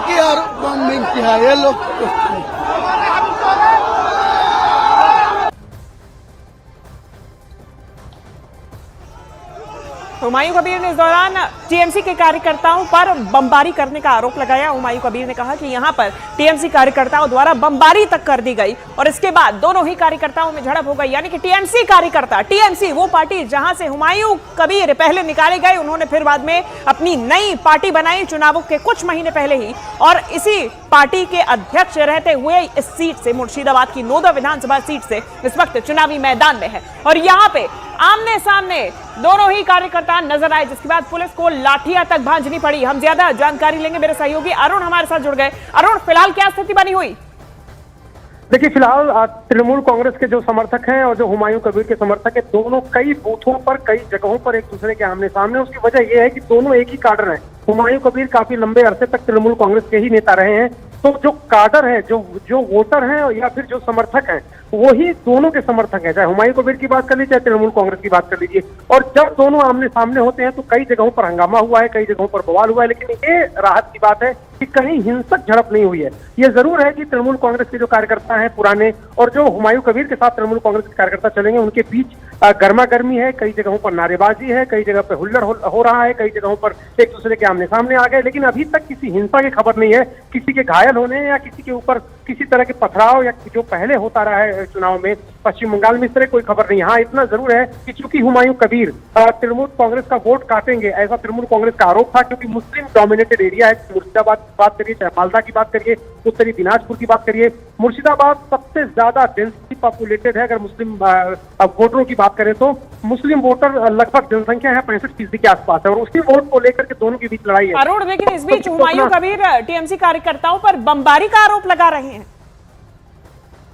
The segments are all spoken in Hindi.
कि यार मिलती है ये लोग। हुमायूं कबीर ने इस दौरान टीएमसी के कार्यकर्ताओं पर बमबारी करने का आरोप लगाया। हुमायूं कबीर ने कहा कि यहां पर टीएमसी कार्यकर्ताओं द्वारा बमबारी तक कर दी गई और इसके बाद दोनों ही कार्यकर्ताओं में झड़प हो गई। यानी कि टीएमसी कार्यकर्ता, टीएमसी वो पार्टी जहां से हुमायूं कबीर पहले निकाले गए, उन्होंने फिर बाद में अपनी नई पार्टी बनाई चुनावों के कुछ महीने पहले ही, और इसी पार्टी के अध्यक्ष रहते हुए इस सीट से, मुर्शिदाबाद की नोदा विधानसभा सीट से इस वक्त चुनावी मैदान में है। और यहां पे आमने सामने दोनों ही कार्यकर्ता नजर आए, जिसके बाद पुलिस को लाठियां तक भांजनी पड़ी। हम ज्यादा जानकारी लेंगे, मेरे सहयोगी अरुण हमारे साथ जुड़ गए। अरुण, फिलहाल क्या स्थिति बनी हुई? देखिए, फिलहाल तृणमूल कांग्रेस के जो समर्थक हैं और जो हुमायूं कबीर के समर्थक हैं, दोनों कई बूथों पर, कई जगहों पर एक दूसरे के आमने सामने। उसकी वजह यह है कि दोनों एक ही काडर हैं। हुमायूं कबीर काफी लंबे अरसे तक तृणमूल कांग्रेस के ही नेता रहे हैं, तो जो काडर है, जो वोटर हैं या फिर जो समर्थक हैं, वही दोनों के समर्थक हैं। चाहे हुमायूं कबीर की बात कर लीजिए, चाहे तृणमूल कांग्रेस की बात कर लीजिए। और जब दोनों आमने सामने होते हैं तो कई जगहों पर हंगामा हुआ है, कई जगहों पर बवाल हुआ है, लेकिन ये राहत की बात है कि कहीं हिंसक झड़प नहीं हुई है। ये जरूर है कि तृणमूल कांग्रेस के जो कार्यकर्ता हैं पुराने, और जो हुमायूं कबीर के साथ तृणमूल कांग्रेस के कार्यकर्ता चलेंगे, उनके बीच गर्मा गर्मी है। कई जगहों पर नारेबाजी है, कई जगह पर हुल्लड़ हो रहा है, कई जगहों पर एक दूसरे के आमने सामने आ गए। लेकिन अभी तक किसी हिंसा की खबर नहीं है, किसी के घायल होने या किसी के ऊपर किसी तरह के पथराव या जो पहले होता रहा है चुनाव में पश्चिम बंगाल में, इस तरह कोई खबर नहीं। हाँ, इतना जरूर है कि चूंकि हुमायूं कबीर तृणमूल कांग्रेस का वोट काटेंगे, ऐसा तृणमूल कांग्रेस का आरोप था, क्योंकि मुस्लिम डोमिनेटेड एरिया है। मुर्शिदाबाद की बात करिए, चाहे मालदा की बात करिए, उत्तरी दिनाजपुर की बात करिए, मुर्शिदाबाद सबसे ज्यादा डेंसिटी पॉपुलेटेड है। अगर मुस्लिम वोटरों की बात करें तो मुस्लिम वोटर लगभग जनसंख्या है 65% के आसपास है, और उसी वोट को लेकर के दोनों के बीच लड़ाई है। अरुण, लेकिन इस बीच हुमायूं कबीर टीएमसी कार्यकर्ताओं पर बमबारी का आरोप लगा रहे हैं।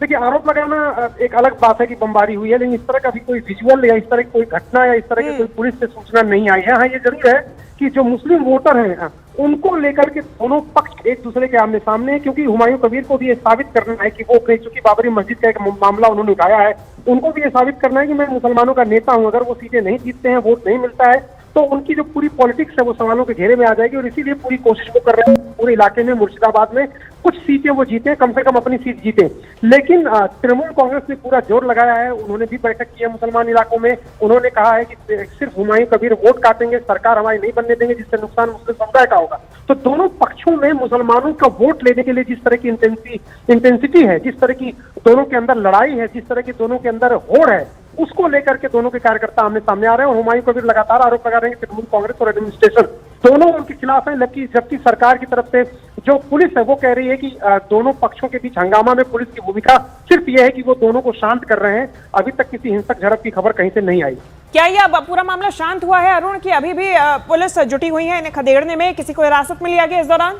देखिए, आरोप लगाना एक अलग बात है कि बमबारी हुई है, लेकिन इस तरह का भी कोई विजुअल या इस तरह की कोई घटना या इस तरह की कोई पुलिस से सूचना नहीं आई है। हाँ, ये जरूर है कि जो मुस्लिम वोटर हैं उनको लेकर के दोनों पक्ष एक दूसरे के आमने सामने है, क्योंकि हुमायूं कबीर को भी ये साबित करना है कि वो, चूंकि बाबरी मस्जिद का एक मामला उन्होंने उठाया है, उनको भी ये साबित करना है कि मैं मुसलमानों का नेता हूं। अगर वो सीटें नहीं जीतते हैं, वोट नहीं मिलता है, तो उनकी जो पूरी पॉलिटिक्स है वो सवालों के घेरे में आ जाएगी। और इसीलिए पूरी कोशिश वो कर रहे हैं पूरे इलाके में, मुर्शिदाबाद में कुछ सीटें वो जीते, कम से कम अपनी सीट जीते। लेकिन तृणमूल कांग्रेस ने पूरा जोर लगाया है, उन्होंने भी बैठक की है मुसलमान इलाकों में। उन्होंने कहा है कि सिर्फ हुमायूं कबीर वोट काटेंगे, सरकार हमारी नहीं बनने देंगे, जिससे नुकसान मुस्लिम समुदाय का होगा। तो दोनों पक्षों में मुसलमानों का वोट लेने के लिए जिस तरह की इंटेंसिटी है, जिस तरह की दोनों के अंदर लड़ाई है, जिस तरह की दोनों के अंदर होड़ है, उसको लेकर के दोनों के कार्यकर्ता आमने सामने आ रहे हैं। और हुमायूं कबीर लगातार आरोप लगा रहे हैं कि तृणमूल कांग्रेस और एडमिनिस्ट्रेशन दोनों उनके खिलाफ है, जबकि सरकार की तरफ से जो पुलिस है वो कह रही है कि दोनों पक्षों के बीच हंगामा में पुलिस की भूमिका सिर्फ ये है कि वो दोनों को शांत कर रहे हैं। अभी तक किसी हिंसक झड़प की खबर कहीं से नहीं आई। क्या यह पूरा मामला शांत हुआ है अरुण, कि अभी भी पुलिस जुटी हुई है इन्हें खदेड़ने में? किसी को हिरासत में लिया गया इस दौरान?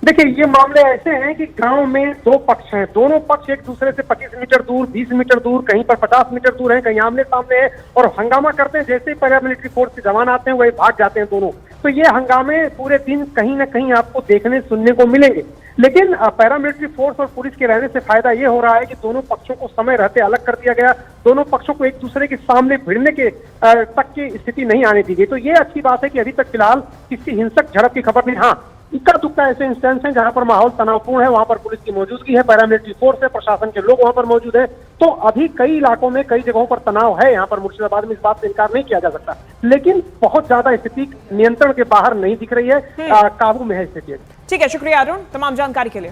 देखिए, ये मामले ऐसे हैं कि गांव में दो पक्ष हैं, दोनों पक्ष एक दूसरे से 25 मीटर दूर, 20 मीटर दूर, कहीं पर 50 मीटर दूर हैं, कहीं आमने सामने हैं, और हंगामा करते हैं। जैसे ही पैरामिलिट्री फोर्स के जवान आते हैं, वही भाग जाते हैं दोनों। तो ये हंगामे पूरे दिन कहीं ना कहीं आपको देखने सुनने को मिलेंगे। लेकिन पैरामिलिट्री फोर्स और पुलिस के रहने से फायदा ये हो रहा है कि दोनों पक्षों को समय रहते अलग कर दिया गया, दोनों पक्षों को एक दूसरे के सामने भिड़ने के तक की स्थिति नहीं आने दी गई। तो ये अच्छी बात है कि अभी तक फिलहाल किसी हिंसक झड़प की खबर नहीं। हाँ, इक्का दुक्का ऐसे इंस्टेंस हैं जहां पर माहौल तनावपूर्ण है, वहां पर पुलिस की मौजूदगी है, पैरामिलिट्री फोर्स है, प्रशासन के लोग वहां पर मौजूद है। तो अभी कई इलाकों में, कई जगहों पर तनाव है। यहाँ पर मुर्शिदाबाद में इस बात से इनकार नहीं किया जा सकता, लेकिन बहुत ज्यादा स्थिति नियंत्रण के बाहर नहीं दिख रही है, काबू में है स्थिति। ठीक है, शुक्रिया अरुण तमाम जानकारी के लिए।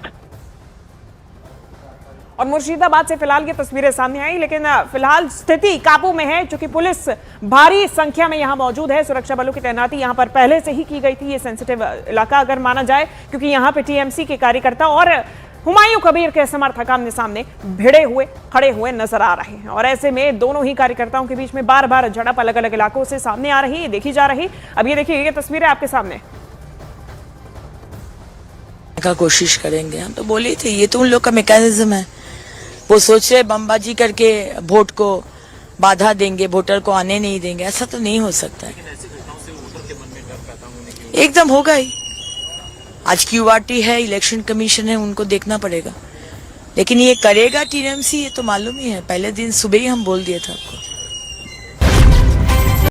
और मुर्शिदाबाद से फिलहाल ये तस्वीरें सामने आई, लेकिन फिलहाल स्थिति काबू में है, क्योंकि पुलिस भारी संख्या में यहां मौजूद है। सुरक्षा बलों की तैनाती यहां पर पहले से ही की गई थी। ये सेंसिटिव इलाका अगर माना जाए, क्योंकि यहां पे टीएमसी के कार्यकर्ता और हुमायूं कबीर के समर्थक आमने सामने भिड़े हुए खड़े हुए नजर आ रहे हैं। और ऐसे में दोनों ही कार्यकर्ताओं के बीच में बार बार झड़प अलग अलग इलाकों से सामने आ रही, देखी जा रही। अब ये देखिए, ये तस्वीरें आपके सामने का कोशिश करेंगे। हम तो बोले थे ये तो उन लोग का मैकेनिज्म है, वो सोच रहे बमबाजी करके वोट को बाधा देंगे, वोटर को आने नहीं देंगे। ऐसा तो नहीं हो सकता है, एकदम होगा ही। आज क्यूआरटी है, इलेक्शन कमीशन है, उनको देखना पड़ेगा। लेकिन ये करेगा टीएमसी, ये तो मालूम ही है, पहले दिन सुबह ही हम बोल दिए थे आपको।